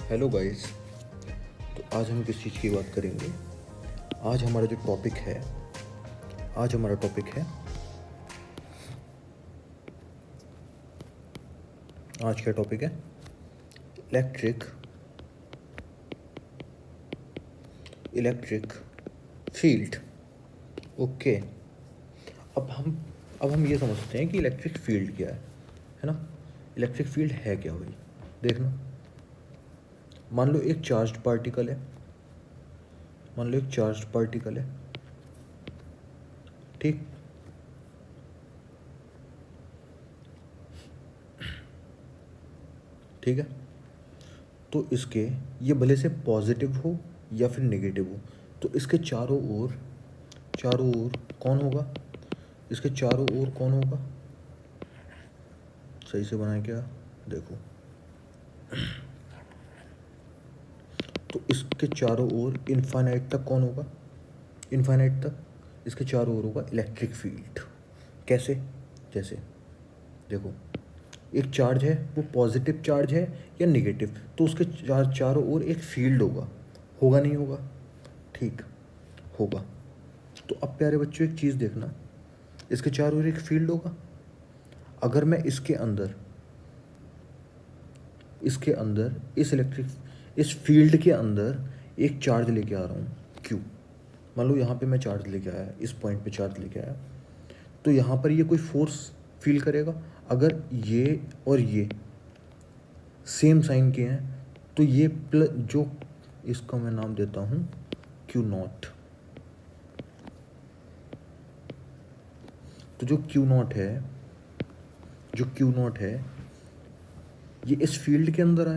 Hello guys. तो आज हम किस चीज़ की बात करेंगे। आज हमारा जो टॉपिक है आज हमारा टॉपिक है आज क्या टॉपिक है? Electric field. ओके। अब हम ये समझते हैं कि इलेक्ट्रिक फील्ड क्या है ना। इलेक्ट्रिक फील्ड है क्या हुई, देखना। मान लो एक चार्ज्ड पार्टिकल है, ठीक। ठीक है, तो इसके ये भले से पॉजिटिव हो या फिर नेगेटिव हो, तो इसके चारों ओर कौन होगा? इसके चारों ओर कौन होगा? सही से बनाए क्या? देखो, तो इसके चारों ओर इनफाइनाइट तक कौन होगा? इनफाइनाइट तक इसके चारों ओर होगा इलेक्ट्रिक फील्ड। कैसे? जैसे देखो, एक चार्ज है, वो पॉजिटिव चार्ज है या नेगेटिव, तो उसके चारों ओर एक फील्ड होगा नहीं होगा? ठीक, होगा। तो अब प्यारे बच्चों एक चीज़ देखना, इसके चारों ओर एक फील्ड होगा। अगर मैं इसके अंदर इस फील्ड के अंदर एक चार्ज लेके आ रहा हूँ, क्यू। मान लो यहाँ पे मैं चार्ज लेके आया, इस पॉइंट पे चार्ज लेके आया, तो यहाँ पर ये कोई फोर्स फील करेगा। अगर ये और ये सेम साइन के हैं, तो ये प्लस, जो इसका मैं नाम देता हूँ क्यू नॉट। तो जो क्यू नॉट है ये इस फील्ड के अंदर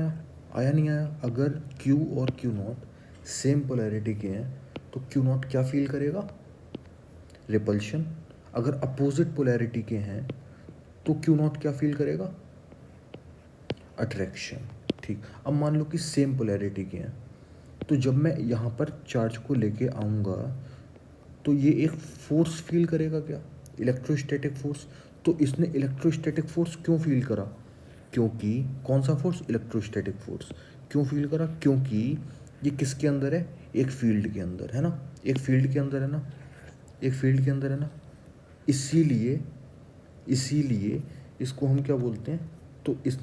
आया नहीं आया? अगर Q और Q नॉट सेम पोलैरिटी के हैं तो Q नॉट क्या फील करेगा? रिपल्शन। अगर अपोजिट पोलैरिटी के हैं तो Q नॉट क्या फील करेगा? अट्रैक्शन। ठीक। अब मान लो कि सेम पोलैरिटी के हैं, तो जब मैं यहाँ पर चार्ज को लेके आऊँगा तो ये एक फोर्स फील करेगा क्या? Electrostatic force. तो इसने इलेक्ट्रोस्टैटिक फोर्स क्यों फील करा? क्योंकि कौन सा फोर्स? Electrostatic force. क्यों फील करा? क्योंकि ये किसके अंदर है? एक फील्ड के अंदर है ना। इसीलिए इसको हम क्या बोलते हैं? तो इस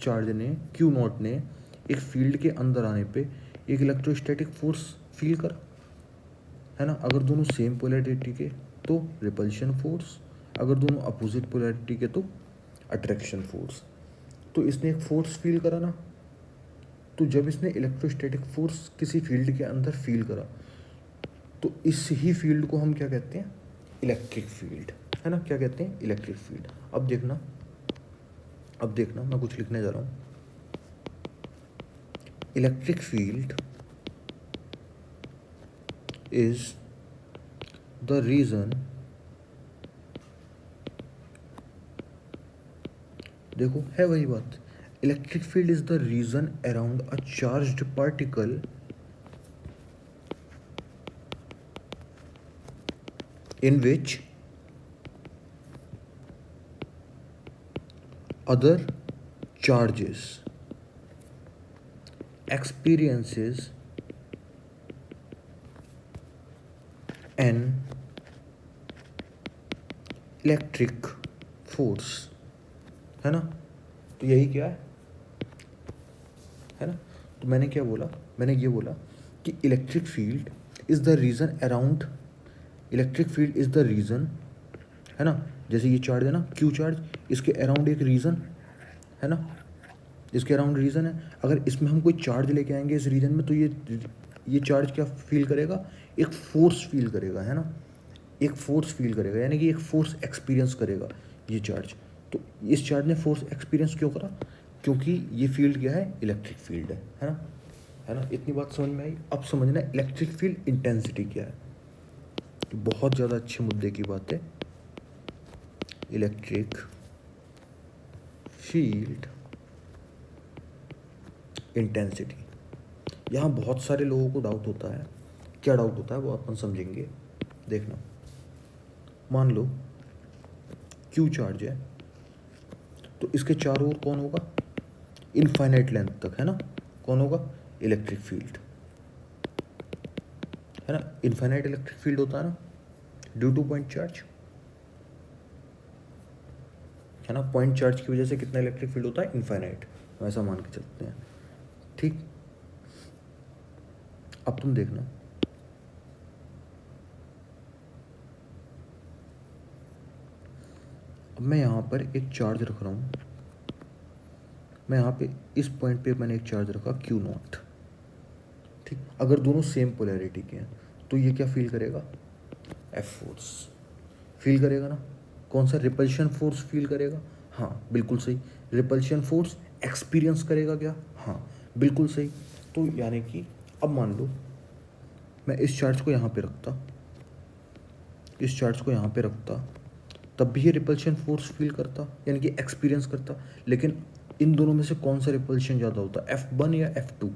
चार्ज ने, क्यू नॉट ने, एक फील्ड के अंदर आने पे एक इलेक्ट्रोस्टैटिक फोर्स फील करा, है ना। अगर दोनों सेम पोलैरिटी के तो रिपल्शन फोर्स, अगर दोनों अपोजिट पोलैरिटी के तो अट्रैक्शन फोर्स। तो इसने एक फोर्स फील करा ना। तो जब इसने इलेक्ट्रोस्टैटिक फोर्स किसी फील्ड के अंदर फील करा, तो इस ही फील्ड को हम क्या कहते हैं? इलेक्ट्रिक फील्ड, है ना। क्या कहते हैं? Electric field. अब देखना मैं कुछ लिखने जा रहा हूँ। Electric field is the region, देखो है वही बात, electric field is the region around a charged particle in which other charges experiences an electric force, है ना। तो यही क्या है ना। तो मैंने ये बोला कि electric field is the region, है ना। जैसे ये चार्ज है ना, क्यू चार्ज, इसके अराउंड एक रीजन है ना, इसके अराउंड रीजन है। अगर इसमें हम कोई चार्ज लेके आएंगे इस रीजन में, तो ये चार्ज क्या फील करेगा? एक फोर्स फील करेगा, है ना। एक फोर्स फील करेगा, यानी कि एक फोर्स एक्सपीरियंस करेगा ये चार्ज। तो इस चार्ज ने फोर्स एक्सपीरियंस क्यों करा? क्योंकि ये फील्ड क्या है? इलेक्ट्रिक फील्ड है ना। इतनी बात समझ में आई। अब समझना इलेक्ट्रिक फील्ड इंटेंसिटी क्या है। तो बहुत ज़्यादा अच्छे मुद्दे की बात है। इलेक्ट्रिक फील्ड इंटेंसिटी, यहाँ बहुत सारे लोगों को डाउट होता है। क्या डाउट होता है वो अपन समझेंगे। देखना, मान लो क्यू चार्ज है, तो इसके चारों ओर कौन होगा? इनफाइनाइट लेंथ तक, है ना। कौन होगा? इलेक्ट्रिक फील्ड, है ना। इनफाइनाइट इलेक्ट्रिक फील्ड होता है ना ड्यू टू पॉइंट चार्ज, है ना। पॉइंट चार्ज की वजह से कितना इलेक्ट्रिक फील्ड होता है? इनफाइनाइट, वैसा मान के चलते हैं, ठीक। अब तुम देखना, अब मैं यहाँ पर एक चार्ज रख रहा हूँ, मैं यहाँ पे इस पॉइंट पे मैंने एक चार्ज रखा Q नॉट, ठीक। अगर दोनों सेम पोलैरिटी के हैं तो ये क्या फील करेगा? F फोर्स फील करेगा ना। कौन सा? रिपल्शन फोर्स फील करेगा, हाँ बिल्कुल सही। रिपल्शन फोर्स एक्सपीरियंस करेगा क्या? हाँ बिल्कुल सही। तो यानी कि अब मान लो मैं इस चार्ज को यहाँ पे रखता, इस चार्ज को यहाँ पे रखता, तब भी ये रिपल्शन फोर्स फील करता, यानी कि एक्सपीरियंस करता। लेकिन इन दोनों में से कौन सा रिपल्शन ज़्यादा होता? F1 या F2?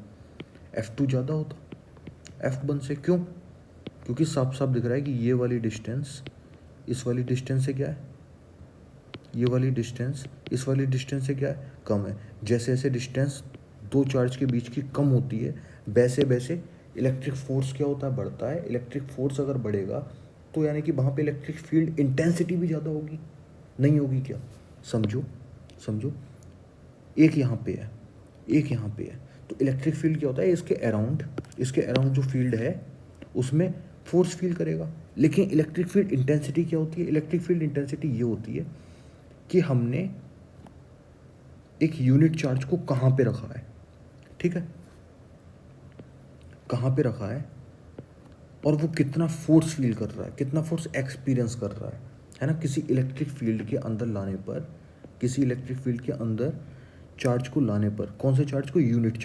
F2 ज़्यादा होता F1 से। क्यों? क्योंकि साफ साफ दिख रहा है कि ये वाली डिस्टेंस इस वाली डिस्टेंस से क्या है? ये वाली डिस्टेंस इस वाली डिस्टेंस से क्या है? कम है। जैसे जैसे डिस्टेंस दो चार्ज के बीच की कम होती है वैसे वैसे इलेक्ट्रिक फोर्स क्या होता है? बढ़ता है। इलेक्ट्रिक फोर्स अगर बढ़ेगा तो यानी कि वहाँ पे इलेक्ट्रिक फील्ड इंटेंसिटी भी ज़्यादा होगी, नहीं होगी क्या? समझो समझो, एक यहाँ पे है, एक यहाँ पे है, तो इलेक्ट्रिक फील्ड क्या होता है? इसके अराउंड जो फील्ड है उसमें फोर्स फील करेगा। लेकिन इलेक्ट्रिक फील्ड इंटेंसिटी क्या होती है? इलेक्ट्रिक फील्ड इंटेंसिटी ये होती है कि हमने एक यूनिट चार्ज को कहाँ पे रखा है, ठीक है, कहाँ पे रखा है, और वो कितना फोर्स फील कर रहा है, कितना फोर्स एक्सपीरियंस कर रहा है ना। किसी इलेक्ट्रिक फील्ड के अंदर लाने पर, किसी इलेक्ट्रिक फील्ड के अंदर चार्ज को लाने पर, कौन से चार्ज को? यूनिट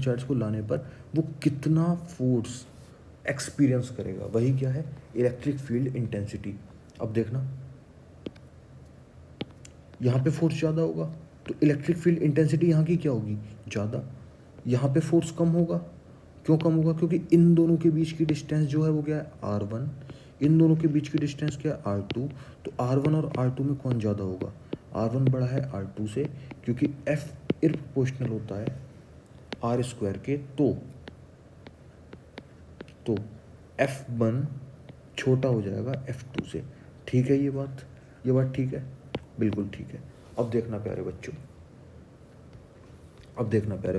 चार्ज को लाने पर वो कितना फोर्स एक्सपीरियंस करेगा, वही क्या है? Electric field intensity. अब देखना, यहाँ पे फोर्स ज़्यादा होगा तो इलेक्ट्रिक फील्ड इंटेंसिटी यहाँ की क्या होगी? ज़्यादा। यहाँ पे फोर्स कम होगा, क्यों कम होगा? क्योंकि इन दोनों के बीच की डिस्टेंस जो है वो क्या है? R1। इन दोनों के बीच की डिस्टेंस क्या है? R2। तो R1 और R2 में कौन ज़्यादा होगा? R1 बड़ा है R2 से, क्योंकि F इरप्रोपोर्शनल होता है R स्क्वायर के। तो F1 छोटा हो जाएगा F2 से, ठीक है। ये बात ठीक है, बिल्कुल ठीक है। अब देखना प्यारे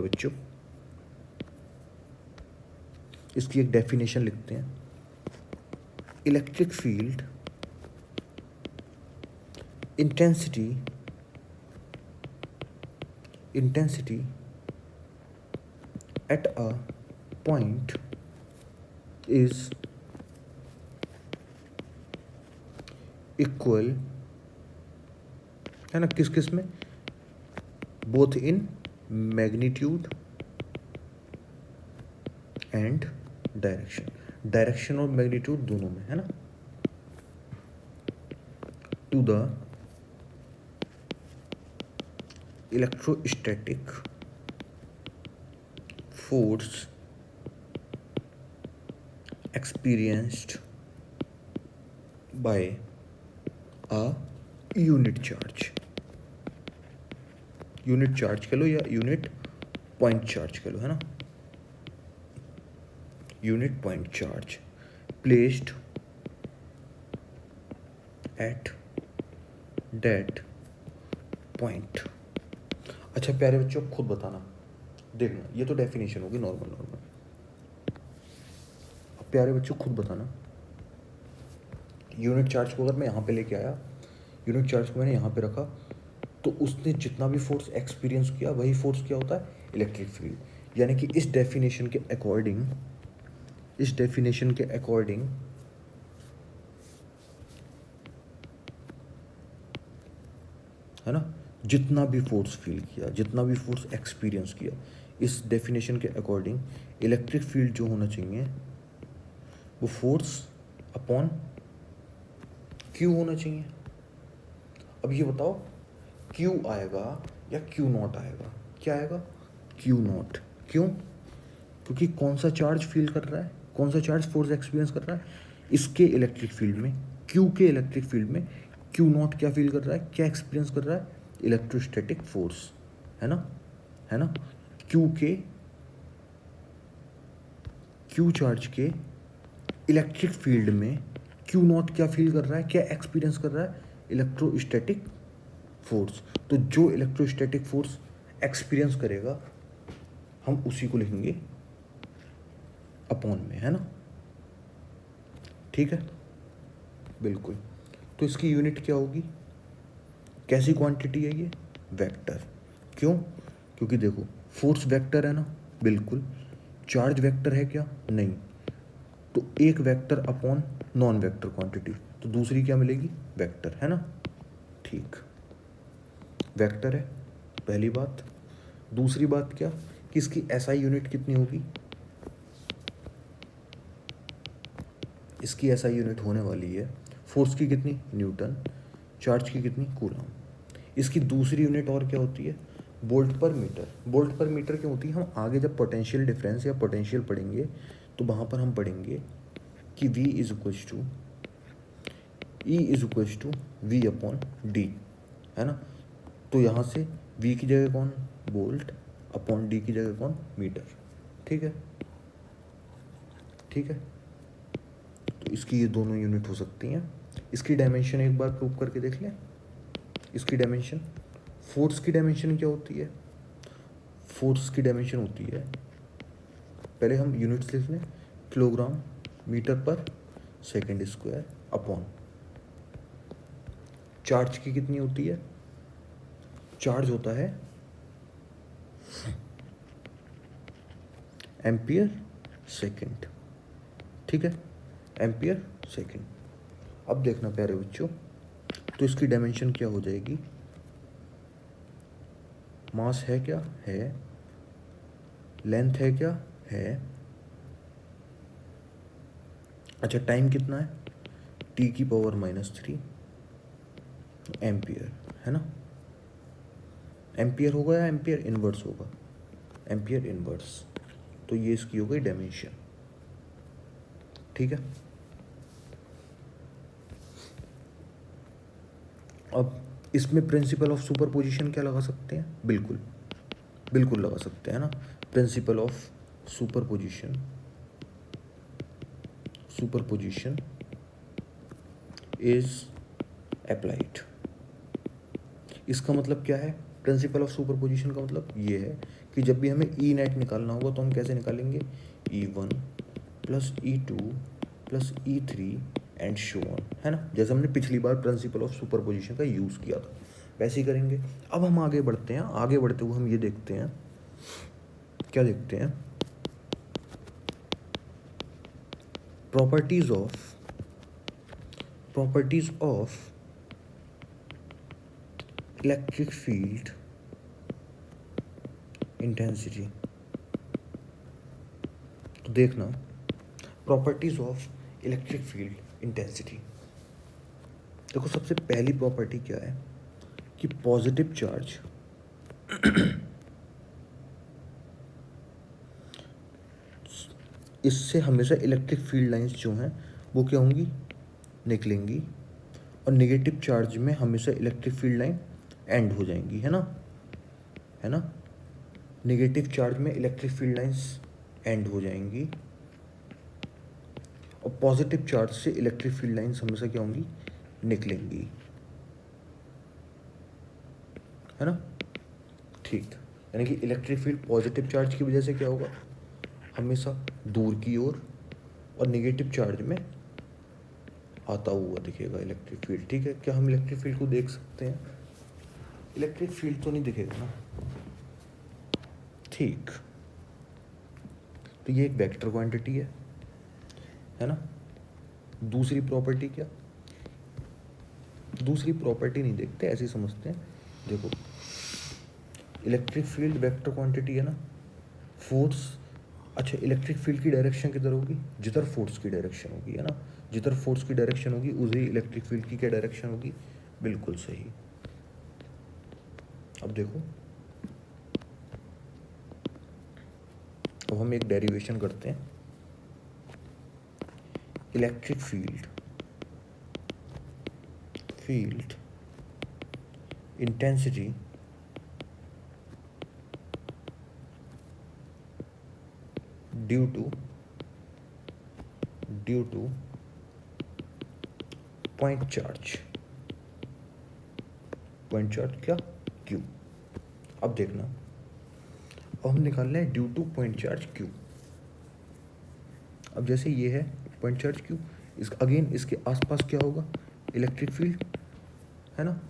बच्चों, इसकी एक डेफिनेशन लिखते हैं। Electric field intensity at a point is equal, है ना, किस में? Both in magnitude and direction और मैग्नीट्यूड दोनों में, है ना, to the electrostatic force experienced by a unit charge कह लो या यूनिट पॉइंट चार्ज कह लो, है ना। Unit point charge placed at that point. अच्छा प्यारे बच्चों, खुद बताना, देखना, ये तो डेफिनेशन होगी नॉर्मल। अब प्यारे बच्चों खुद बताना, यूनिट चार्ज को अगर मैं यहाँ पे लेके आया, यूनिट चार्ज को मैंने यहाँ पे रखा, तो उसने जितना भी फोर्स एक्सपीरियंस किया वही फोर्स क्या होता है? Electric field. यानी कि इस डेफिनेशन के अकॉर्डिंग है ना, जितना भी फोर्स फील किया, जितना भी फोर्स एक्सपीरियंस किया, इस डेफिनेशन के अकॉर्डिंग इलेक्ट्रिक फील्ड जो होना चाहिए वो फोर्स अपॉन क्यू होना चाहिए। अब ये बताओ, क्यू आएगा या क्यू नॉट आएगा? क्या आएगा? Q not. क्यों? क्योंकि कौन सा चार्ज फील कर रहा है, कौन सा चार्ज फोर्स एक्सपीरियंस कर रहा है? इसके इलेक्ट्रिक फील्ड में, क्यू के इलेक्ट्रिक फील्ड में क्यू नॉट क्या फील कर रहा है, क्या एक्सपीरियंस कर रहा है? इलेक्ट्रोस्टैटिक फोर्स, है ना, क्यू के क्यू चार्ज के इलेक्ट्रिक फील्ड में क्यू नॉट क्या फील कर रहा है, क्या एक्सपीरियंस कर रहा है, इलेक्ट्रोस्टैटिक फोर्स। तो जो इलेक्ट्रोस्टैटिक फोर्स एक्सपीरियंस करेगा हम उसी को लिखेंगे अपॉन में, है ना। ठीक है, बिल्कुल। तो इसकी यूनिट क्या होगी, कैसी क्वांटिटी है ये, वेक्टर। क्यों, क्योंकि देखो फोर्स वेक्टर है ना, बिल्कुल। चार्ज वेक्टर है क्या, नहीं। तो एक vector upon non vector quantity, तो दूसरी क्या मिलेगी, वेक्टर, है ना। ठीक, वेक्टर है पहली बात। दूसरी बात क्या, कि इसकी एसआई यूनिट कितनी होगी, इसकी एसआई यूनिट होने वाली है फोर्स की कितनी, न्यूटन, चार्ज की कितनी, कूलम। इसकी दूसरी यूनिट और क्या होती है, वोल्ट पर मीटर। वोल्ट पर मीटर क्यों होती है, हम आगे जब पोटेंशियल डिफरेंस या पोटेंशियल पढ़ेंगे तो वहाँ पर हम पढ़ेंगे कि V is equals to E is equals to V upon D, है ना। तो यहाँ से V की जगह कौन, वोल्ट, अपॉन डी की जगह कौन, मीटर। ठीक है, ठीक है। तो इसकी ये दोनों यूनिट हो सकती हैं। इसकी डायमेंशन एक बार प्रूव करके देख लें। इसकी डायमेंशन, फोर्स की डायमेंशन क्या होती है, फोर्स की डायमेंशन होती है, पहले हम यूनिट्स लिख लें, किलोग्राम मीटर पर सेकेंड स्क्वायर अपॉन चार्ज की कितनी होती है, चार्ज होता है एम्पियर सेकेंड। ठीक है, एम्पियर सेकेंड। अब देखना प्यारे बच्चों, तो इसकी डायमेंशन क्या हो जाएगी, मास है क्या, है, लेंथ है क्या, है, अच्छा टाइम कितना है, टी की पावर -3 एम्पियर, है ना। एम्पियर होगा या एम्पियर इनवर्स होगा, एम्पियर इनवर्स। तो ये इसकी हो गई डायमेंशन। ठीक है, अब इसमें प्रिंसिपल ऑफ सुपरपोजिशन क्या लगा सकते हैं, बिल्कुल बिल्कुल लगा सकते हैं ना। Principle of superposition, superposition is applied. इसका मतलब क्या है, प्रिंसिपल ऑफ सुपरपोजिशन का मतलब ये है कि जब भी हमें ई नेट निकालना होगा तो हम कैसे निकालेंगे, E1 plus E2 plus E3 and show on, है ना। जैसे हमने पिछली बार प्रिंसिपल ऑफ सुपरपोजिशन का यूज़ किया था वैसे ही करेंगे। अब हम आगे बढ़ते हैं, आगे बढ़ते हुए हम ये देखते हैं, क्या देखते हैं, properties of electric field intensity. तो देखना, properties of electric field intensity, देखो सबसे पहली प्रॉपर्टी क्या है कि पॉजिटिव चार्ज इससे हमेशा इलेक्ट्रिक फील्ड लाइंस जो हैं वो क्या होंगी, निकलेंगी, और नेगेटिव चार्ज में हमेशा इलेक्ट्रिक फील्ड लाइन एंड हो जाएंगी, है ना, है ना। नेगेटिव चार्ज में इलेक्ट्रिक फील्ड लाइंस एंड हो जाएंगी और पॉजिटिव चार्ज से इलेक्ट्रिक फील्ड लाइंस हमेशा क्या होंगी, निकलेंगी, है ना। ठीक, यानी कि इलेक्ट्रिक फील्ड पॉजिटिव चार्ज की वजह से क्या होगा, हमेशा दूर की ओर और नेगेटिव चार्ज में आता हुआ दिखेगा इलेक्ट्रिक फील्ड। ठीक है, क्या हम इलेक्ट्रिक फील्ड को देख सकते हैं, इलेक्ट्रिक फील्ड तो नहीं दिखेगा ना। ठीक, तो ये एक वेक्टर क्वांटिटी है ना। दूसरी प्रॉपर्टी क्या, दूसरी प्रॉपर्टी नहीं देखते, ऐसे ही समझते हैं। देखो इलेक्ट्रिक फील्ड वेक्टर क्वांटिटी है ना, फोर्स, अच्छा इलेक्ट्रिक फील्ड की डायरेक्शन किधर होगी, जिधर फोर्स की डायरेक्शन होगी, है ना। जिधर फोर्स की डायरेक्शन होगी उधर इलेक्ट्रिक फील्ड की क्या डायरेक्शन होगी, बिल्कुल सही। अब देखो, अब हम एक डेरिवेशन करते हैं, electric field intensity due to due to point charge क्या, क्यू। अब देखना, अब हम निकाल रहे हैं due to point charge Q. अब जैसे ये है पॉइंट चार्ज क्यू, इस अगेन इसके आसपास क्या होगा, इलेक्ट्रिक फील्ड, है ना।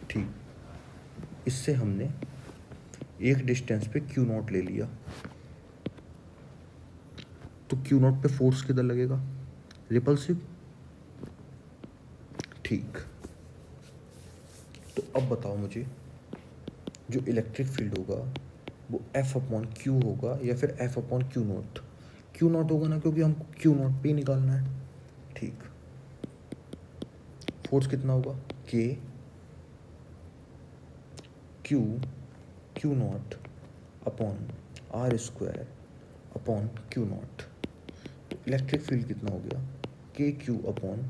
ठीक, इससे हमने एक डिस्टेंस पे क्यू नॉट ले लिया, तो क्यू नॉट पे फोर्स किधर लगेगा, रिपल्सिव। ठीक, तो अब बताओ मुझे, जो इलेक्ट्रिक फील्ड होगा वो एफ अपॉन क्यू होगा या फिर F upon Q not. Q not होगा ना, क्योंकि हमको क्यू नॉट पे ही निकालना है। ठीक, फोर्स कितना होगा, K Q naught upon R square upon Q naught. तो इलेक्ट्रिक फील्ड कितना हो गया, के क्यू अपॉन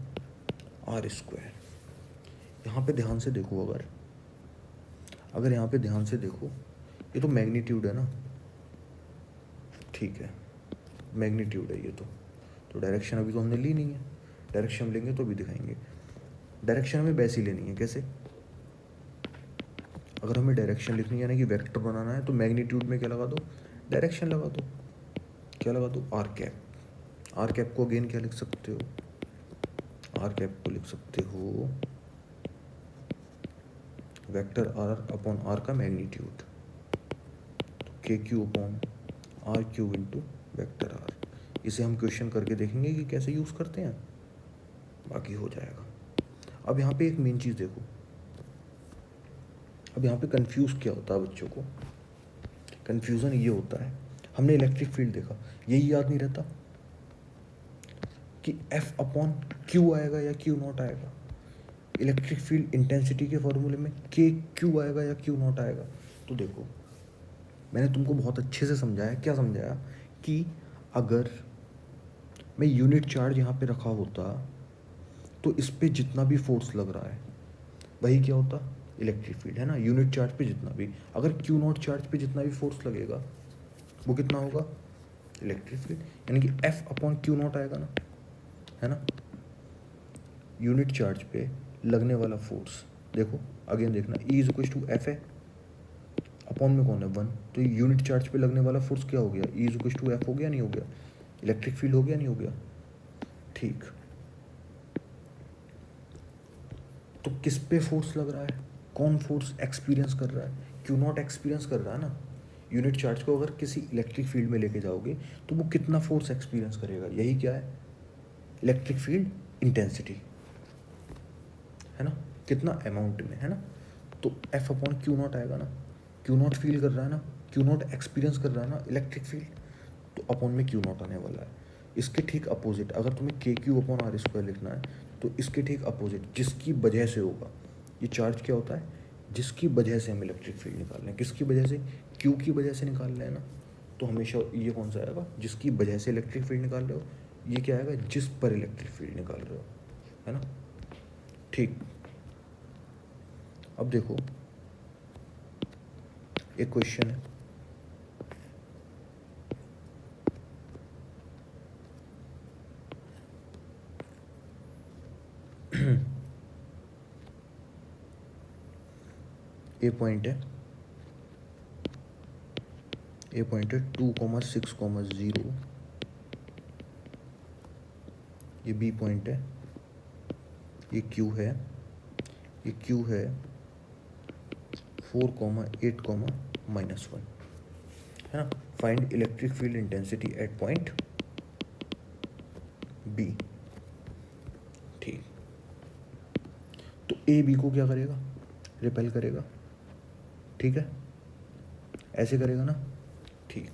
आर स्क्वायर। यहाँ पे ध्यान से देखो, अगर यहाँ पे ध्यान से देखो, ये तो मैग्नीट्यूड है ना। ठीक है, मैग्नीट्यूड है ये तो डायरेक्शन अभी तो हमने ली नहीं है, डायरेक्शन लेंगे तो भी दिखाएंगे। डायरेक्शन हमें वैसे ही लेनी है, कैसे, अगर हमें डायरेक्शन लिखनी है ना कि वेक्टर बनाना है, तो मैग्नीट्यूड में क्या लगा दो, डायरेक्शन लगा दो। क्या लगा दो, आर कैप। आर कैप को अगेन क्या लिख सकते हो, आर कैप को लिख सकते हो वेक्टर आर अपॉन आर का मैग्नीट्यूड, तो K Q upon R Q into vector R. इसे हम क्वेश्चन करके देखेंगे कि कैसे यूज़ करते हैं, बाकी हो जाएगा। अब यहाँ पे एक मेन चीज़ देखो, अब यहाँ पे कंफ्यूज क्या होता है बच्चों को, कंफ्यूजन ये होता है, हमने इलेक्ट्रिक फील्ड देखा, यही याद नहीं रहता कि एफ अपॉन क्यू आएगा या क्यू नॉट आएगा। इलेक्ट्रिक फील्ड इंटेंसिटी के फॉर्मूले में के क्यू आएगा या क्यू नॉट आएगा। तो देखो, मैंने तुमको बहुत अच्छे से समझाया, क्या समझाया, कि अगर मैं यूनिट चार्ज यहाँ पे रखा होता तो इस पे जितना भी फोर्स लग रहा है वही क्या होता, इलेक्ट्रिक फील्ड, है ना। यूनिट चार्ज पे जितना भी, अगर क्यू नॉट चार्ज पे जितना भी फोर्स लगेगा वो कितना होगा, इलेक्ट्रिक फील्ड, यानी कि एफ अपॉन क्यू नॉट आएगा ना, है ना। यूनिट चार्ज पे लगने वाला फोर्स, देखो अगेन देखना, E is equal to F है, अपॉन में कौन है 1, तो यूनिट चार्ज पे लगने वाला फोर्स क्या हो गया, E is equal to F हो गया, नहीं हो गया, इलेक्ट्रिक फील्ड हो गया, नहीं हो गया। ठीक, तो किस पे फोर्स लग रहा है, कौन फोर्स एक्सपीरियंस कर रहा है, क्यू नॉट एक्सपीरियंस कर रहा है ना। यूनिट चार्ज को अगर किसी इलेक्ट्रिक फील्ड में लेके जाओगे तो वो कितना फोर्स एक्सपीरियंस करेगा, यही क्या है, इलेक्ट्रिक फील्ड इंटेंसिटी, है ना, कितना अमाउंट में, है ना। तो एफ अपॉन क्यू नॉट आएगा ना, क्यू नॉट फील कर रहा है ना, क्यू नॉट एक्सपीरियंस कर रहा है ना इलेक्ट्रिक फील्ड, तो अपॉन में क्यू नॉट आने वाला है। इसके ठीक अपोजिट, अगर तुम्हें के क्यू अपॉन आर स्क्वायर लिखना है तो इसके ठीक अपोजिट, जिसकी वजह से होगा, ये चार्ज क्या होता है, जिसकी वजह से हम इलेक्ट्रिक फील्ड निकाल रहे हैं, किसकी वजह से, क्यू की वजह से निकाल रहे हैं ना, तो हमेशा ये कौन सा आएगा, जिसकी वजह से इलेक्ट्रिक फील्ड निकाल रहे हो, ये क्या आएगा, जिस पर इलेक्ट्रिक फील्ड निकाल रहे हो, है ना। ठीक, अब देखो एक क्वेश्चन है, ए पॉइंट है, ए पॉइंट है 2,6,0, ये बी पॉइंट है, ये क्यू है, ये क्यू है 4,8,-1, है ना। Find electric field intensity at point B. ठीक, तो ए बी को क्या करेगा, रिपेल करेगा, ठीक है, ऐसे करेगा ना। ठीक,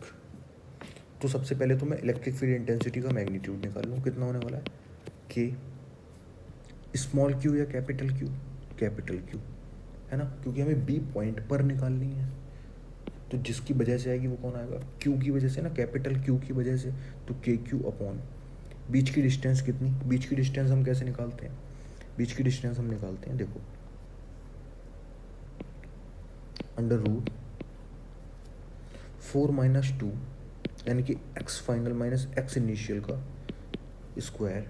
तो सबसे पहले तो मैं इलेक्ट्रिक फील्ड इंटेंसिटी का मैग्नीट्यूड निकाल लूँ, कितना होने वाला है, के स्मॉल क्यू या कैपिटल क्यू, कैपिटल क्यू, है ना, क्योंकि हमें बी पॉइंट पर निकालनी है, तो जिसकी वजह से आएगी वो कौन आएगा, क्यू की वजह से ना, कैपिटल क्यू की वजह से, तो के क्यू अपॉन बीच की डिस्टेंस कितनी, बीच की डिस्टेंस हम कैसे निकालते हैं, बीच की डिस्टेंस हम निकालते हैं, देखो अंडर रूट 4 - 2 यानी कि X final minus X initial का स्क्वायर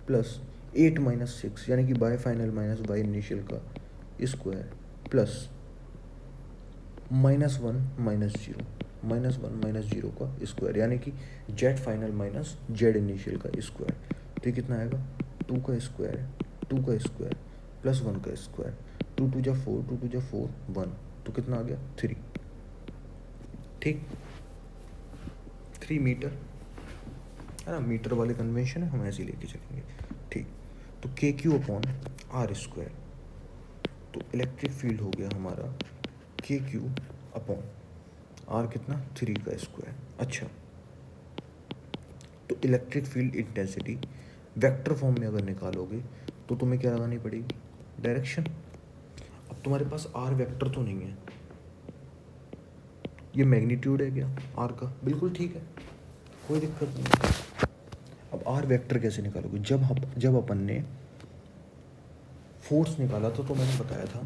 प्लस 8 माइनस 6 यानी कि Y final minus Y initial का स्क्वायर प्लस -1 माइनस जीरो का स्क्वायर यानी कि Z final minus Z initial का स्क्वायर। तो ये कितना आएगा 2 का स्क्वायर प्लस 1 का स्क्वायर, 2 2 जा 4 2 2 जा 4 1, तो कितना आ गया 3। ठीक, 3 मीटर है ना, मीटर वाले कन्वेंशन है, हम ऐसे ही लेके चलेंगे। ठीक, तो K Q upon R square, तो इलेक्ट्रिक फील्ड हो गया हमारा के क्यू अपॉन आर कितना 3 का स्क्वायर। अच्छा, तो electric field intensity vector form में अगर निकालोगे तो तुम्हें क्या लगानी पड़ेगी, डायरेक्शन। अब तुम्हारे पास आर वेक्टर तो नहीं है, ये मैग्नीट्यूड है क्या आर का, बिल्कुल ठीक है, कोई दिक्कत नहीं है। अब आर वेक्टर कैसे निकालोगे, जब अपन ने फोर्स निकाला था तो मैंने बताया था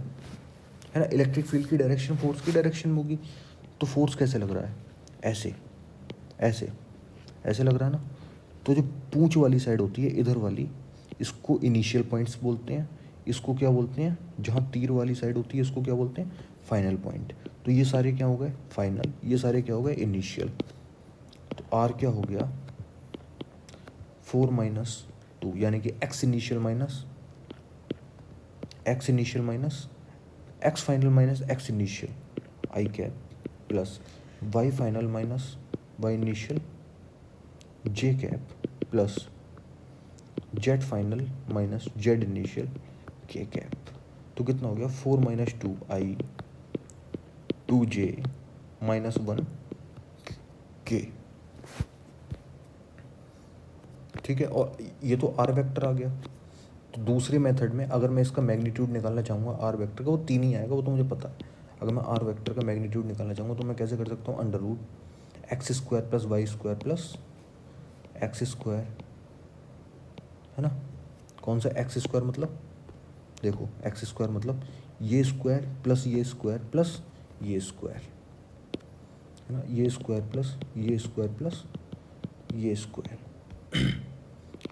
है ना, इलेक्ट्रिक फील्ड की डायरेक्शन फोर्स की डायरेक्शन में होगी। तो फोर्स कैसे लग रहा है, ऐसे ऐसे ऐसे लग रहा है ना। तो जो पूंछ वाली साइड होती है इधर वाली, इसको इनिशियल पॉइंट्स बोलते हैं। इसको क्या बोलते हैं, जहाँ तीर वाली साइड होती है इसको क्या बोलते हैं, फाइनल पॉइंट। तो ये सारे क्या हो गए फाइनल, ये सारे क्या हो गए इनिशियल। तो आर क्या हो गया 4 माइनस 2 यानी कि X initial minus X final minus X initial I cap plus Y final minus Y initial J cap plus Z final minus Z initial K cap. तो कितना हो गया 4 माइनस 2 आई 2 जे माइनस 1 के। ठीक है, और ये तो आर वेक्टर आ गया। तो दूसरे मेथड में अगर मैं इसका मैग्नीट्यूड निकालना चाहूँगा आर वेक्टर का, वो 3 ही आएगा, वो तो मुझे पता है। अगर मैं आर वेक्टर का मैग्नीट्यूड निकालना चाहूँगा तो मैं कैसे कर सकता हूँ, under root X square plus Y square plus X square, है ना। कौन सा एक्स स्क्वायर मतलब, देखो एक्स स्क्वायर मतलब ये स्क्वायर प्लस ये स्क्वायर प्लस ये स्क्वायर, है ना, ये स्क्वायर प्लस ये स्क्वायर प्लस ये स्क्वायर।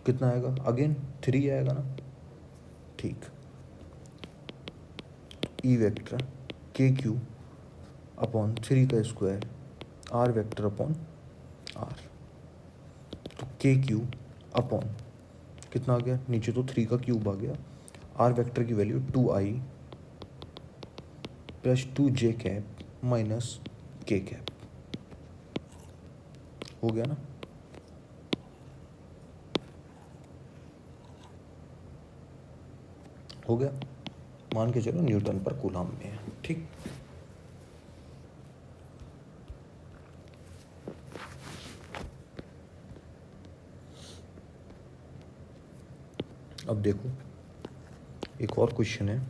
कितना आएगा, अगेन 3 आएगा ना। ठीक, E vector K Q upon 3 का square R vector upon R. तो के क्यू अपॉन कितना आ गया, नीचे तो 3 का क्यूब आ गया, आर वेक्टर की value 2i plus 2j cap minus के कैप हो गया ना। हो गया, मान के चलो न्यूटन पर कूलम में है। ठीक, अब देखो एक और क्वेश्चन है।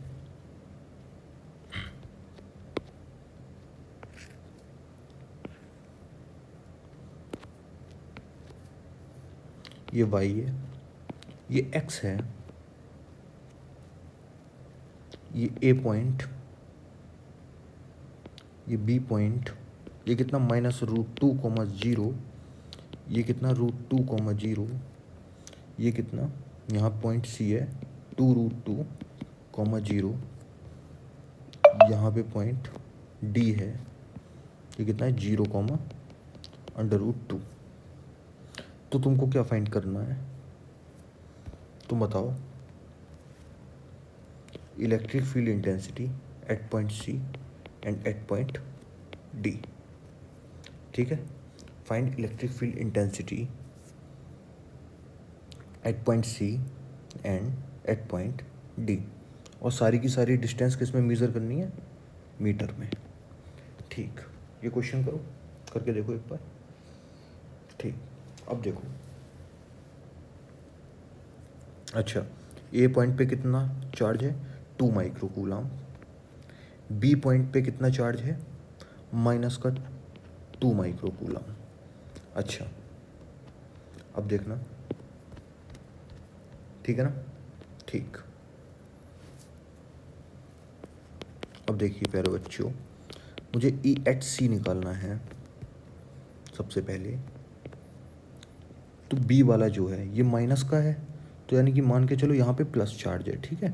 ये y है, ये x है, ये a पॉइंट, ये b पॉइंट, ये कितना -√2,0, ये कितना √2,0, ये कितना, यहाँ पॉइंट c है 2√2,0, यहाँ पे पॉइंट d है, ये कितना है 0,√2। तो तुमको क्या फाइंड करना है, तुम बताओ। Electric field intensity at point C and at point D. ठीक है, find electric field intensity at point C and at point D, और सारी की सारी डिस्टेंस किस में मेज़र करनी है, मीटर में। ठीक, ये क्वेश्चन करो, करके देखो एक बार। ठीक, अब देखो, अच्छा ए पॉइंट पे कितना चार्ज है 2 माइक्रो कूलम, बी पॉइंट पे कितना चार्ज है -2 माइक्रो कूलम। अच्छा, अब देखना, ठीक है ना। ठीक, अब देखिए प्यारे बच्चों, मुझे ई एच सी निकालना है। सबसे पहले तो बी वाला जो है ये माइनस का है, तो यानी कि मान के चलो यहाँ पे प्लस चार्ज है, ठीक है।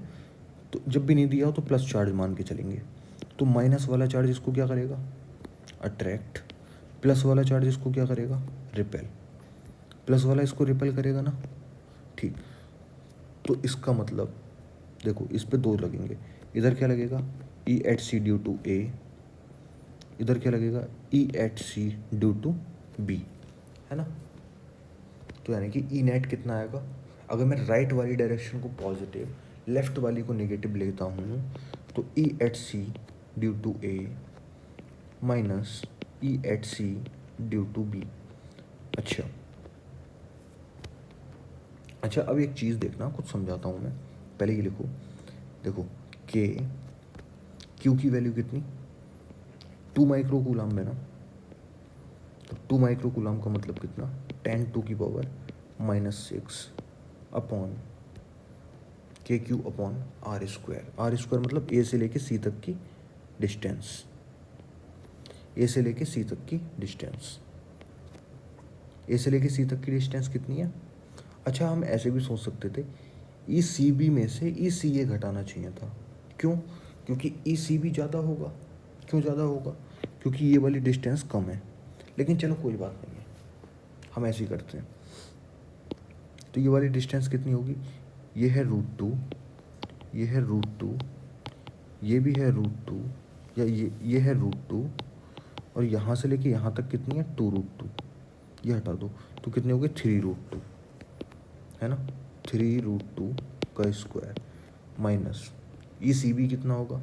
तो जब भी नहीं दिया हो तो प्लस चार्ज मान के चलेंगे। तो माइनस वाला चार्ज इसको क्या करेगा, अट्रैक्ट। प्लस वाला चार्ज इसको क्या करेगा, रिपेल। प्लस वाला इसको रिपेल करेगा ना, ठीक। तो इसका मतलब देखो इस पे दो लगेंगे, इधर क्या लगेगा E at C due to A, इधर क्या लगेगा E at C due to B, है ना। तो यानी कि ई नेट कितना आएगा, अगर मैं राइट वाली डायरेक्शन को पॉजिटिव, लेफ्ट वाली को नेगेटिव लेता हूँ, तो E at C due to A minus E at C due to B. अच्छा अब एक चीज़ देखना, कुछ समझाता हूँ मैं, पहले ये लिखो, देखो के क्यू की वैल्यू कितनी 2 माइक्रो कूलम है ना, तो 2 माइक्रो कूलम का मतलब कितना 10⁻⁻⁶ upon K Q upon R square. R square मतलब ए से लेके सी तक की डिस्टेंस, ए से लेके सी तक की डिस्टेंस, ए से लेके सी तक की डिस्टेंस कितनी है। अच्छा हम ऐसे भी सोच सकते थे ई सी बी में से ई सी ए घटाना चाहिए था, क्यों, क्योंकि ई सी बी ज़्यादा होगा। क्यों ज़्यादा होगा, क्योंकि ये वाली डिस्टेंस कम है। लेकिन चलो कोई बात नहीं है, हम ऐसे ही करते हैं। तो ये वाली डिस्टेंस कितनी होगी, ये है √2, ये है √2, ये भी है √2, या ये है √2, और यहाँ से लेके यहाँ तक कितनी है 2√2, ये हटा दो, तो कितने हो गए 3√2, है ना। 3√2 का स्क्वायर माइनस ई सी बी कितना होगा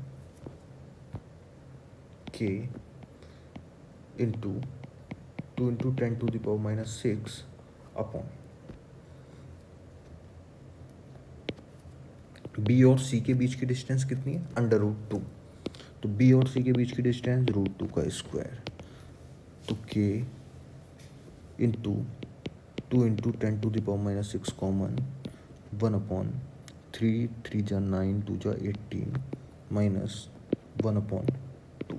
के इंटू 2 × 10⁻⁻⁶ अपॉन बी और सी के बीच की डिस्टेंस कितनी है √2, तो बी और सी के बीच की डिस्टेंस √2 का स्क्वायर, तो के इंटू 2 × 10⁻⁻⁶ कॉमन 1/3, 3 × 9, 2 × 18 माइनस 1/2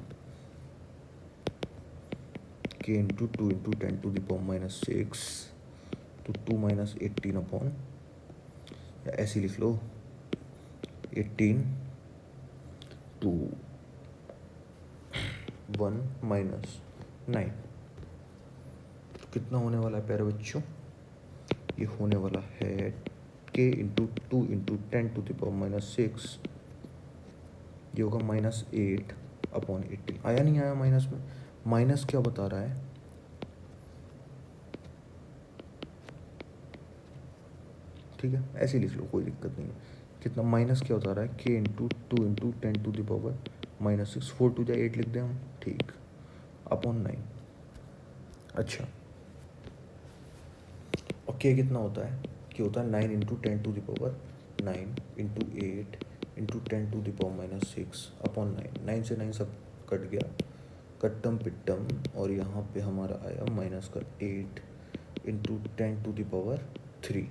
के इंटू 2 × 10⁻⁻⁶, तो 2 - 18 अपॉन, या ऐसे लिख लो 18 2 1 - 9, तो कितना होने वाला है प्यारे बच्चों, ये होने वाला है के इंटू 2 × 10⁻⁻⁶, ये होगा -8/18। आया नहीं आया माइनस में, माइनस क्या बता रहा है, ठीक है ऐसे लिख लो कोई दिक्कत नहीं है। कितना माइनस क्या बता रहा है, के इंटू 2 × 10⁻⁻⁶, 4 × 2 = 8 लिख दें हम, ठीक, अपॉन 9। अच्छा और के कितना होता है, क्या होता है 9 × 10⁻⁹ इंटू 8 इंटू 10⁻⁻�6 अपॉन 9। 9 से 9 सब कट गया, कट्टम पिट्टम, और यहाँ पे हमारा आया -8 इंटू 10⁻3,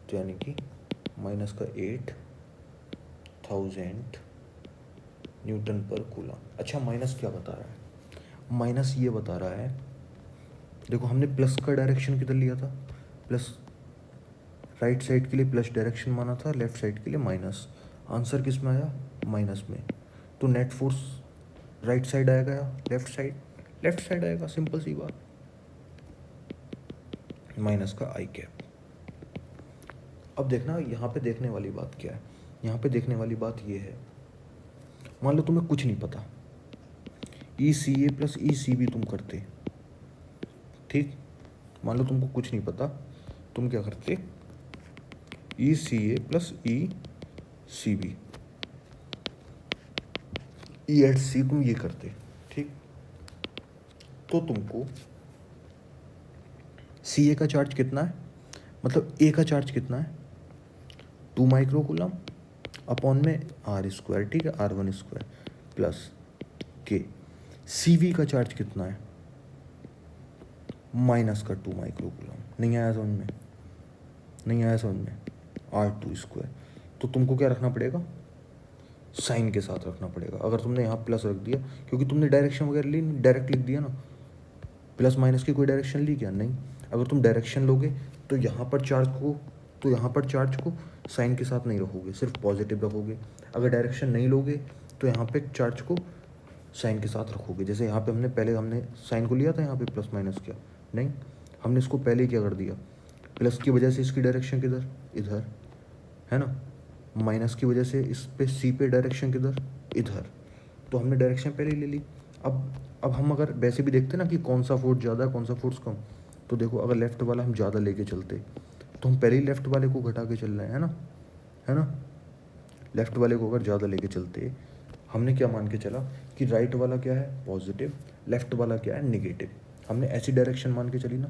तो यानी कि -8000 न्यूटन पर कूलम। अच्छा माइनस क्या बता रहा है, माइनस ये बता रहा है, देखो हमने प्लस का डायरेक्शन किधर लिया था, प्लस राइट साइड के लिए प्लस डायरेक्शन माना था, लेफ्ट साइड के लिए माइनस। आंसर किस में आया, माइनस में। तो नेट फोर्स राइट साइड आएगा या लेफ्ट साइड, लेफ्ट साइड आएगा, सिंपल सी बात, माइनस का आई कैप। अब देखना यहाँ पे देखने वाली बात क्या है, यहाँ पे देखने वाली बात ये है, मान लो तुम्हें कुछ नहीं पता, ई सी ए प्लस ई सी बी तुम करते, ठीक, मान लो तुमको कुछ नहीं पता, तुम क्या करते, ई सी ए plus E C B, E at सी तुम ये करते, ठीक। तो तुमको सी ए का चार्ज कितना है, मतलब ए का चार्ज कितना है 2 माइक्रो कूलम अपॉन में r², ठीक है, r1² प्लस के। सी वी का चार्ज कितना है, माइनस का 2 माइक्रो कूलम। नहीं आया समझ में, नहीं आया समझ में, r2²। तो तुमको क्या रखना पड़ेगा, साइन के साथ रखना पड़ेगा। अगर तुमने यहाँ प्लस रख दिया, क्योंकि तुमने डायरेक्शन वगैरह ली, डायरेक्ट लिख दिया ना, प्लस माइनस की कोई डायरेक्शन ली क्या? नहीं। अगर तुम डायरेक्शन लोगे तो यहाँ पर चार्ज को साइन के साथ नहीं रखोगे, सिर्फ पॉजिटिव रखोगे। अगर डायरेक्शन नहीं लोगे तो यहाँ पे चार्ज को साइन के साथ रखोगे। जैसे यहाँ पे हमने साइन को लिया था, यहाँ पे प्लस माइनस किया, नहीं, हमने इसको पहले ही क्या कर दिया, प्लस की वजह से इसकी डायरेक्शन किधर, इधर, है ना। माइनस की वजह से इस पे सी पे डायरेक्शन किधर, इधर। तो हमने डायरेक्शन पहले ही ले ली। अब हम अगर वैसे भी देखते ना कि कौन सा फोर्स ज़्यादा है कौन सा फोर्स कम, तो देखो अगर लेफ्ट वाला हम ज़्यादा लेके चलते तो हम पहले ही लेफ्ट वाले को घटा के चल रहे हैं, है ना। लेफ्ट वाले को अगर ज़्यादा लेके चलते, हमने क्या मान के चला कि राइट वाला क्या है, पॉजिटिव, लेफ्ट वाला क्या है, निगेटिव। हमने ऐसी डायरेक्शन मान के चली ना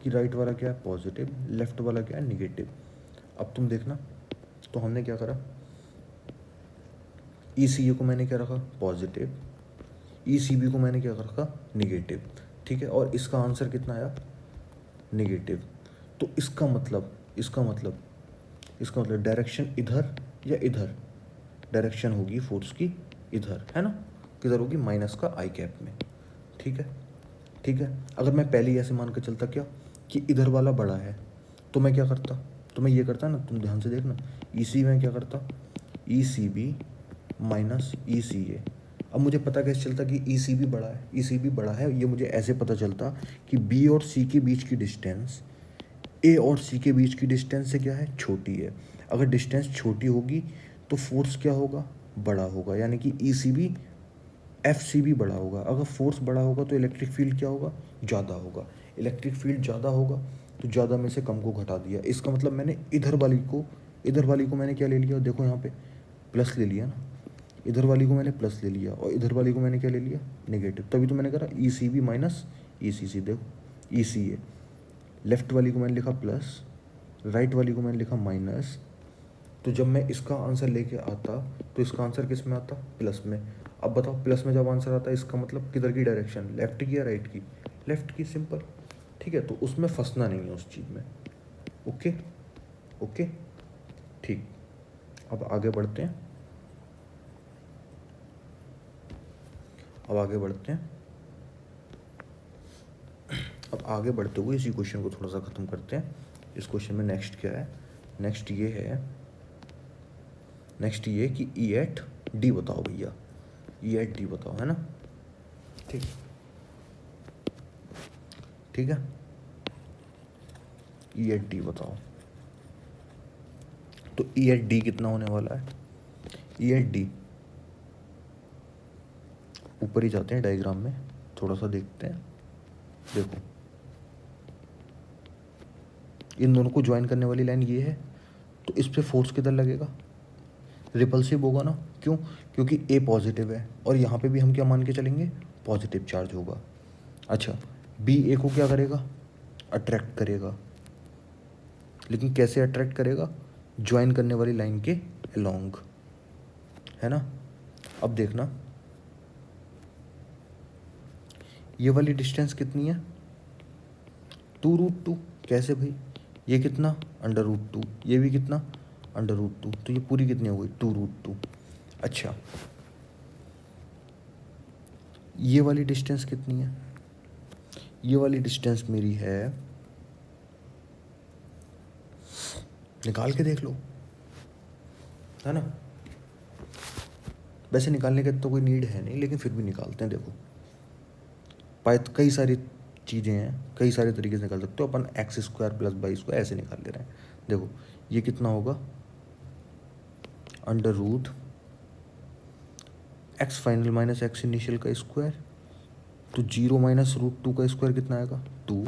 कि राइट वाला क्या है, पॉजिटिव, लेफ्ट वाला क्या है, निगेटिव। अब तुम देखना, तो हमने क्या करा, ई सी ए को मैंने क्या रखा, पॉजिटिव, ई सी बी को मैंने क्या रखा, निगेटिव, ठीक है। और इसका आंसर कितना आया, निगेटिव। तो इसका मतलब डायरेक्शन इधर या इधर, डायरेक्शन होगी फोर्स की इधर, है ना। किधर होगी, माइनस का आई कैप में, ठीक है। अगर मैं पहले ही ऐसे मान कर चलता क्या कि इधर वाला बड़ा है, तो मैं क्या करता, तो मैं ये करता ना, तुम ध्यान से देखना, ई सी में क्या करता, ई सी बी माइनस ई सी ए। अब मुझे पता कैसे चलता कि ई सी बी बड़ा है, ई सी बी बड़ा है, ये मुझे ऐसे पता चलता कि बी और सी के बीच की डिस्टेंस ए और सी के बीच की डिस्टेंस से क्या है, छोटी है। अगर डिस्टेंस छोटी होगी तो फोर्स क्या होगा, बड़ा होगा, यानी कि ई सी बी एफ सी भी बड़ा होगा। अगर फोर्स बड़ा होगा तो इलेक्ट्रिक फील्ड क्या होगा, ज़्यादा होगा। इलेक्ट्रिक फील्ड ज़्यादा होगा तो ज़्यादा में से कम को घटा दिया। इसका मतलब मैंने इधर वाली को मैंने क्या ले लिया, देखो यहाँ पे प्लस ले लिया ना, इधर वाली को मैंने प्लस ले लिया और इधर वाली को मैंने क्या ले लिया, नेगेटिव। तभी तो मैंने करा ई सी बी माइनस ई सी सी। देखो ई सी ए, लेफ्ट वाली को मैंने लिखा प्लस, राइट वाली को मैंने लिखा माइनस। तो जब मैं इसका आंसर लेके आता तो इसका आंसर किस में आता, प्लस में। अब बताओ प्लस में जब आंसर आता है इसका मतलब किधर की डायरेक्शन, लेफ्ट की या राइट की, लेफ्ट की, सिंपल, ठीक है। तो उसमें फंसना नहीं है उस चीज़ में, ओके ओके, ठीक। अब आगे बढ़ते हैं, अब आगे बढ़ते हुए इसी क्वेश्चन को थोड़ा सा ख़त्म करते हैं। इस क्वेश्चन में नेक्स्ट क्या है, नेक्स्ट ये कि ई एट डी बताओ भैया, ई एट डी बताओ, है ना, ठीक है। ई एट डी बताओ, तो ई एट डी कितना होने वाला है, ई एट डी, ऊपर ही जाते हैं डायग्राम में, थोड़ा सा देखते हैं। देखो इन दोनों को ज्वाइन करने वाली लाइन ये है, तो इस पे फोर्स किधर लगेगा, रिपल्सिव होगा ना, क्यों, क्योंकि ए पॉजिटिव है और यहाँ पे भी हम क्या मान के चलेंगे, पॉजिटिव चार्ज होगा। अच्छा, बी ए को क्या करेगा, अट्रैक्ट करेगा, लेकिन कैसे अट्रैक्ट करेगा, ज्वाइन करने वाली लाइन के अलोंग, है ना। अब देखना ये वाली डिस्टेंस कितनी है, 2√2। कैसे भाई, ये कितना, √2, ये भी कितना, √2, तो ये पूरी कितनी हो गई, 2√2। अच्छा, ये वाली डिस्टेंस कितनी है, ये वाली डिस्टेंस मेरी है, निकाल के देख लो, है ना। वैसे निकालने का तो कोई नीड है नहीं, लेकिन फिर भी निकालते हैं। देखो कई सारी चीज़ें हैं, कई सारे तरीके से निकाल सकते हो अपन, X square plus Y square ऐसे निकाल ले रहे हैं। देखो ये कितना होगा, √ x final minus X initial का स्क्वायर, तो 0 माइनस √2 का स्क्वायर कितना आएगा, 2,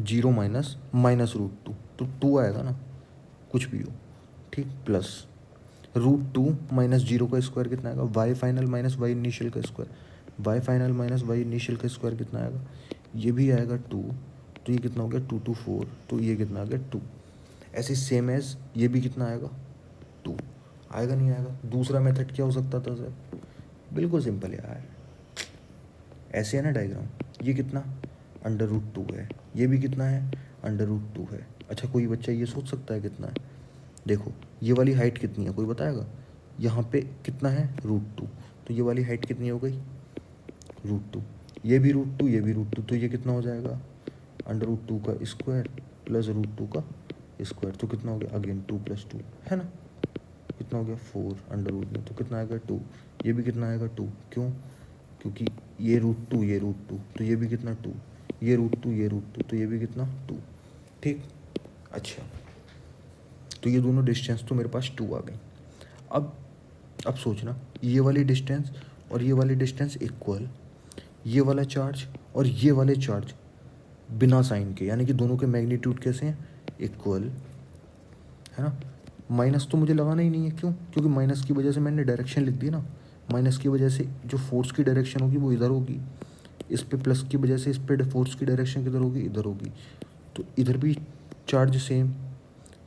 0 माइनस √2, तो 2 आएगा ना, कुछ भी हो, ठीक, प्लस √2 माइनस 0 का स्क्वायर कितना आएगा, Y final minus Y initial का square, Y final minus Y initial का स्क्वायर कितना आएगा, ये भी आएगा 2, तो ये कितना हो गया, 2 2 4, तो ये कितना आ गया 2। ऐसे सेम एज ये भी कितना आएगा, 2 आएगा, नहीं आएगा। दूसरा मेथड क्या हो सकता था सर, बिल्कुल सिंपल यार, ऐसे है ना डायग्राम, ये कितना, √2 है, ये भी कितना है, √2 है। अच्छा, कोई बच्चा ये सोच सकता है कितना है, देखो ये वाली हाइट कितनी है, कोई बताएगा, यहाँ पे कितना है, √2, तो ये वाली हाइट कितनी हो गई, √2, ये भी √2, ये भी √2, तो ये कितना हो जाएगा √2 का स्क्वायर प्लस √2 का स्क्वायर, तो कितना हो गया अगेन 2 + 2 है ना, कितना हो गया 4 √ में, तो कितना आएगा 2, ये भी कितना आएगा 2, क्यों, क्योंकि ये √2 ये √2, तो ये भी कितना 2, ये √2 ये √2, तो ये भी कितना 2, ठीक। अच्छा, तो ये दोनों डिस्टेंस तो मेरे पास 2 आ गई। अब सोचना, ये वाली डिस्टेंस और ये वाली डिस्टेंस इक्वल, ये वाला चार्ज और ये वाले चार्ज बिना साइन के, यानी कि दोनों के मैग्नीट्यूड कैसे हैं, इक्वल, है ना। माइनस तो मुझे लगाना ही नहीं है, क्यों, क्योंकि माइनस की वजह से मैंने डायरेक्शन लिख दी ना, माइनस की वजह से जो फोर्स की डायरेक्शन होगी वो इधर होगी, इस पे प्लस की वजह से इस पे फोर्स की डायरेक्शन किधर होगी, इधर होगी, तो इधर भी चार्ज सेम,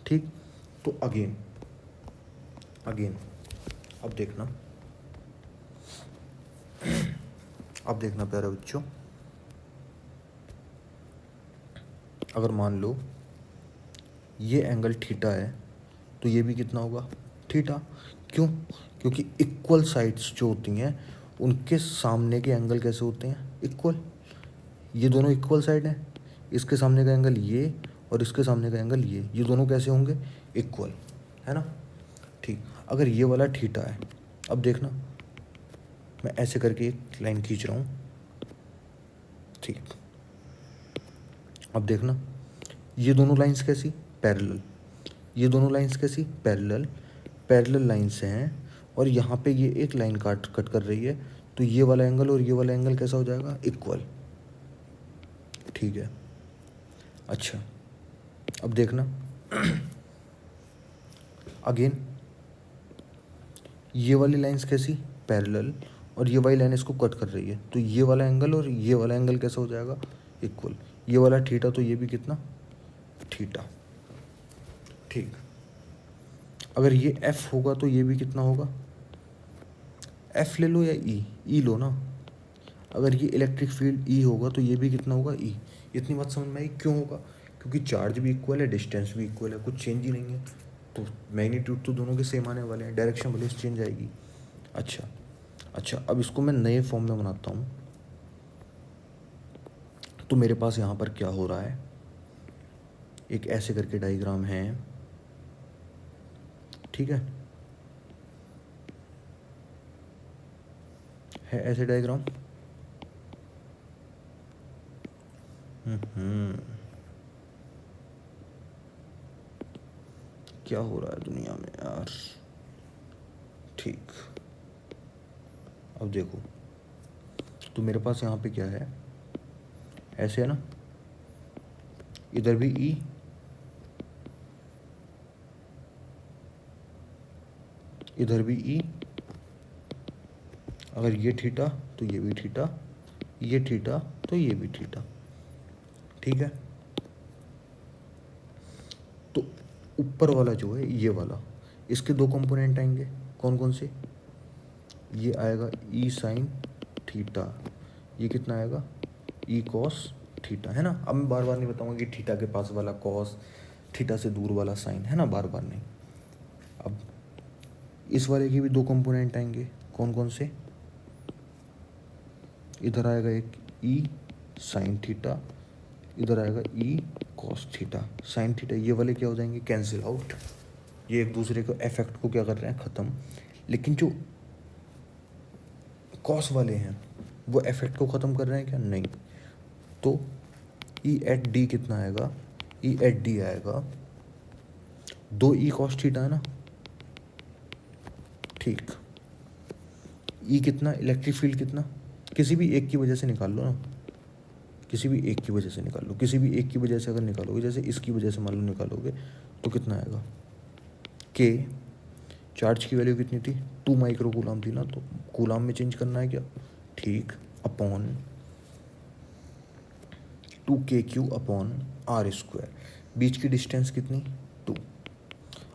ठीक। तो अगेन अब देखना प्यारे बच्चों, अगर मान लो ये एंगल थीटा है तो ये भी कितना होगा थीटा, क्यों, क्योंकि इक्वल साइड्स जो होती हैं उनके सामने के एंगल कैसे होते हैं, इक्वल, ये दोनों इक्वल साइड हैं, इसके सामने का एंगल ये और इसके सामने का एंगल ये दोनों कैसे होंगे, इक्वल, है ना, ठीक। अगर ये वाला थीटा है, अब देखना मैं ऐसे करके एक लाइन खींच रहा हूँ, ठीक। अब देखना ये दोनों लाइंस कैसी, पैरेलल, ये दोनों लाइंस कैसी, पैरेलल लाइंस हैं, और यहाँ पे ये एक लाइन कट कर रही है, तो ये वाला एंगल और ये वाला एंगल कैसा हो जाएगा, इक्वल, ठीक है। अच्छा, अब देखना अगेन ये वाली लाइंस कैसी, पैरेलल, और ये वाली लाइन इसको कट कर रही है, तो ये वाला एंगल और ये वाला एंगल कैसा हो जाएगा, इक्वल, ये वाला थीटा, तो ये भी कितना थीटा, ठीक। अगर ये एफ होगा तो ये भी कितना होगा, एफ ले लो या ई लो ना, अगर ये इलेक्ट्रिक फील्ड ई होगा तो ये भी कितना होगा ई, इतनी बात समझ में आई, क्यों होगा, क्योंकि चार्ज भी इक्वल है, डिस्टेंस भी इक्वल है, कुछ चेंज ही नहीं है, तो मैग्नीट्यूड तो दोनों के सेम आने वाले हैं, डायरेक्शन भले से चेंज आएगी। अच्छा, अब इसको मैं नए फॉर्म में बनाता हूँ, तो मेरे पास यहाँ पर क्या हो रहा है, एक ऐसे करके डायग्राम है, ठीक है ऐसे डायग्राम, क्या हो रहा है दुनिया में यार, ठीक। अब देखो, तो मेरे पास यहाँ पे क्या है, ऐसे है ना, इधर भी ई, इधर भी ई, अगर ये थीटा तो ये भी थीटा, ये थीटा तो ये भी थीटा, ठीक है। तो ऊपर वाला जो है ये वाला, इसके दो कंपोनेंट आएंगे, कौन कौन से, ये आएगा ई साइन थीटा, ये कितना आएगा ई कॉस थीटा, है ना। अब मैं बार बार नहीं बताऊंगा कि थीटा के पास वाला कॉस, थीटा से दूर वाला साइन, है ना, बार बार नहीं। अब इस वाले के भी दो कंपोनेंट आएंगे, कौन कौन से, इधर आएगा एक ई साइन थीटा, इधर आएगा E cos theta, sine theta, ये वाले क्या हो जाएंगे, कैंसिल आउट, ये एक दूसरे को इफेक्ट को क्या कर रहे हैं, ख़त्म। लेकिन जो कॉस वाले हैं वो इफेक्ट को ख़त्म कर रहे हैं क्या, नहीं। तो ई एट डी कितना आएगा, ई एट डी आएगा 2 ई कॉस थीटा, है ना, ठीक। ई कितना, इलेक्ट्रिक फील्ड कितना, किसी भी एक की वजह से निकाल लो ना, किसी भी एक की वजह से निकाल लो, किसी भी एक की वजह से अगर निकालोगे, जैसे इसकी वजह से मान लो निकालोगे, तो कितना आएगा, के चार्ज की वैल्यू कितनी थी, 2 माइक्रो कूलाम थी ना, तो कूलाम में चेंज करना है क्या, ठीक, अपॉन 2kq अपॉन r², बीच की डिस्टेंस कितनी 2।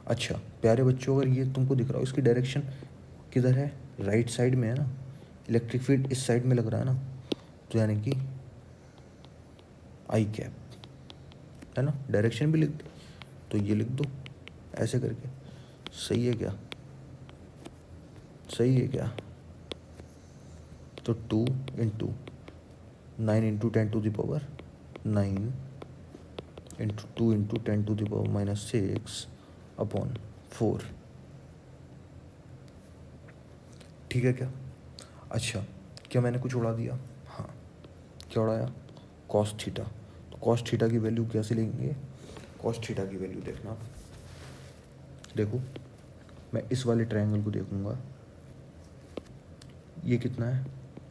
अच्छा प्यारे बच्चों, अगर ये तुमको दिख रहा हो इसकी डायरेक्शन किधर है, राइट साइड में है ना, इलेक्ट्रिक फील्ड इस साइड में लग रहा है ना, तो यानी कि आई कैप, है ना, डायरेक्शन भी लिख दो, तो ये लिख दो ऐसे करके, सही है क्या, सही है क्या, तो 2 × 9 इंटू 10⁻9 इंटू 2 इंटू 10⁻⁻6 अपॉन 4। ठीक है क्या? अच्छा, क्या मैंने कुछ उड़ा दिया? हाँ, क्या उड़ाया? Cos theta. तो कॉस थीटा की वैल्यू कैसे लेंगे? कॉस थीटा की वैल्यू देखना, देखो मैं इस वाले ट्रायंगल को देखूंगा, ये कितना है?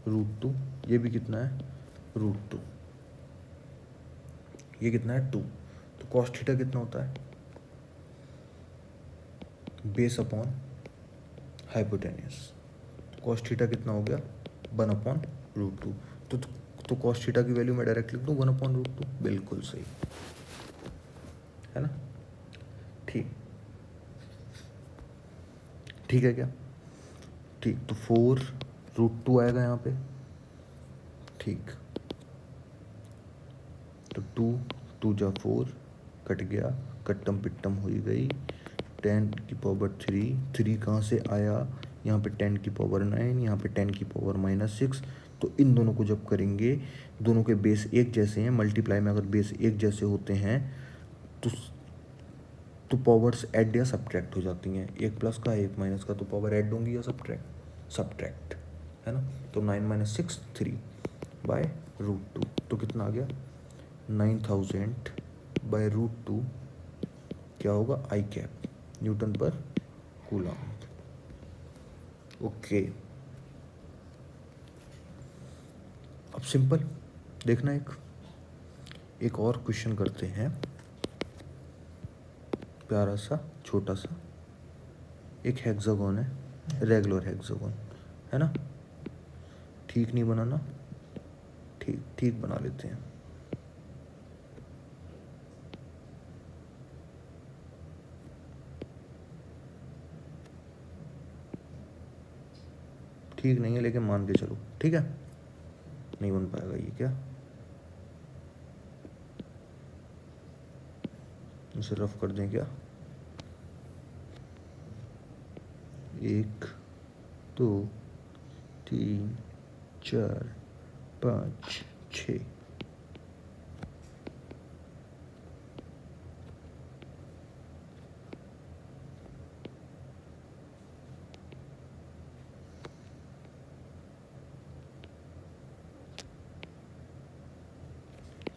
√2। ये भी कितना है? √2। ये कितना है? 2। तो कॉस थीटा कितना होता है? Base upon hypotenuse. तो कॉस थीटा कितना हो गया? 1/√2। तो कॉस थीटा की वैल्यू मैं डायरेक्ट लिख दूँ 1/√2। बिल्कुल सही है ना? ठीक, ठीक है क्या? ठीक, तो 4√2 आएगा यहाँ पे। ठीक, तो 2×2 = 4, कट गया, कट्टम पिट्टम हो गई। 10⁻³ 3 कहाँ से आया? यहाँ पे 10⁻9, यहाँ पे 10⁻⁻6। तो इन दोनों को जब करेंगे, दोनों के बेस एक जैसे हैं, मल्टीप्लाई में अगर बेस एक जैसे होते हैं तो पावर्स ऐड या सब्ट्रैक्ट हो जाती हैं। एक प्लस का एक माइनस का, तो पावर ऐड होंगी या सब्ट्रैक्ट, है ना? तो 9 - 6 3/√2। तो कितना आ गया? 9000/√2 क्या होगा? आई कैप, न्यूटन पर कूलम। ओके, अब सिंपल देखना, एक और क्वेश्चन करते हैं, प्यारा सा छोटा सा। एक हेक्सागोन है, रेगुलर हेक्सागोन है ना? ठीक नहीं बनाना, ठीक ठीक बना लेते हैं। ठीक नहीं है लेकिन मान के चलो, ठीक है? नहीं बन पाएगा ये क्या? इसे रफ कर दें क्या? 1 2 3 4 5 6।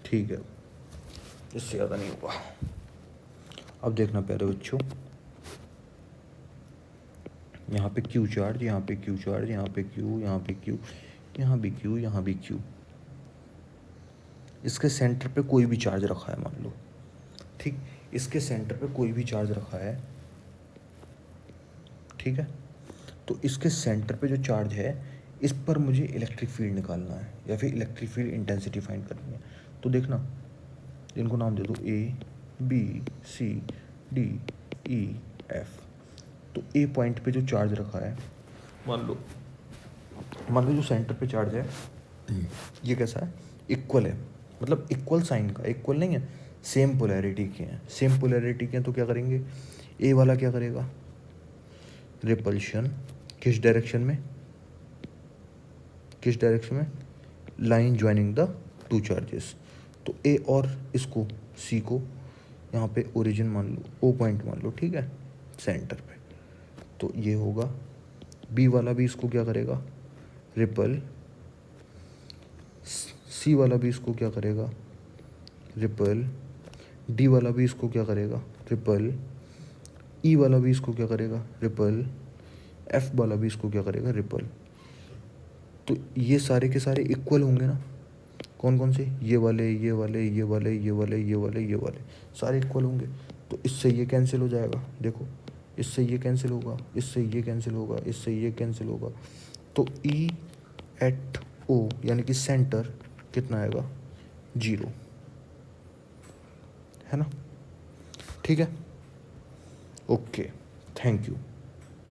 ठीक है, इससे ज़्यादा नहीं होगा। अब देखना प्यारे बच्चों, यहाँ पे Q चार्ज, यहाँ पे Q चार्ज, यहाँ पे Q, यहाँ पे Q, यहाँ भी Q, यहाँ भी Q। इसके सेंटर पे कोई भी चार्ज रखा है मान लो, ठीक? इसके सेंटर पे कोई भी चार्ज रखा है, ठीक है? तो इसके सेंटर पे जो चार्ज है, इस पर मुझे इलेक्ट्रिक फील्ड निकालना है या फिर इलेक्ट्रिक फील्ड इंटेंसिटी फाइंड करनी है। तो देखना, इनको नाम दे दो A B C D E F। तो ए पॉइंट पे जो चार्ज रखा है, मान लो जो सेंटर पे चार्ज है, ये कैसा है? इक्वल है, मतलब इक्वल साइन का, इक्वल नहीं है, सेम पोलैरिटी के हैं। सेम पोलैरिटी के हैं तो क्या करेंगे? ए वाला क्या करेगा? रिपल्शन। किस डायरेक्शन में? किस डायरेक्शन में? Line joining the two charges. तो ए और इसको, सी को यहाँ पे ओरिजिन मान लो, ओ पॉइंट मान लो, ठीक है, सेंटर पे। तो ये होगा, बी वाला भी इसको क्या करेगा? रिपल। सी वाला भी इसको क्या करेगा? रिपल। डी वाला भी इसको क्या करेगा? रिपल। ई वाला भी इसको क्या करेगा? रिपल। एफ वाला भी इसको क्या करेगा? रिपल। तो ये सारे के सारे इक्वल होंगे ना? कौन कौन से? ये वाले, ये वाले, ये वाले, ये वाले, ये वाले, ये वाले, सारे इक्वल होंगे। तो इससे ये कैंसिल हो जाएगा, देखो, इससे ये कैंसिल होगा, इससे ये कैंसिल होगा, इससे ये कैंसिल होगा। तो ई एट ओ यानी कि सेंटर कितना आएगा? 0, है ना? ठीक है, ओके, थैंक यू।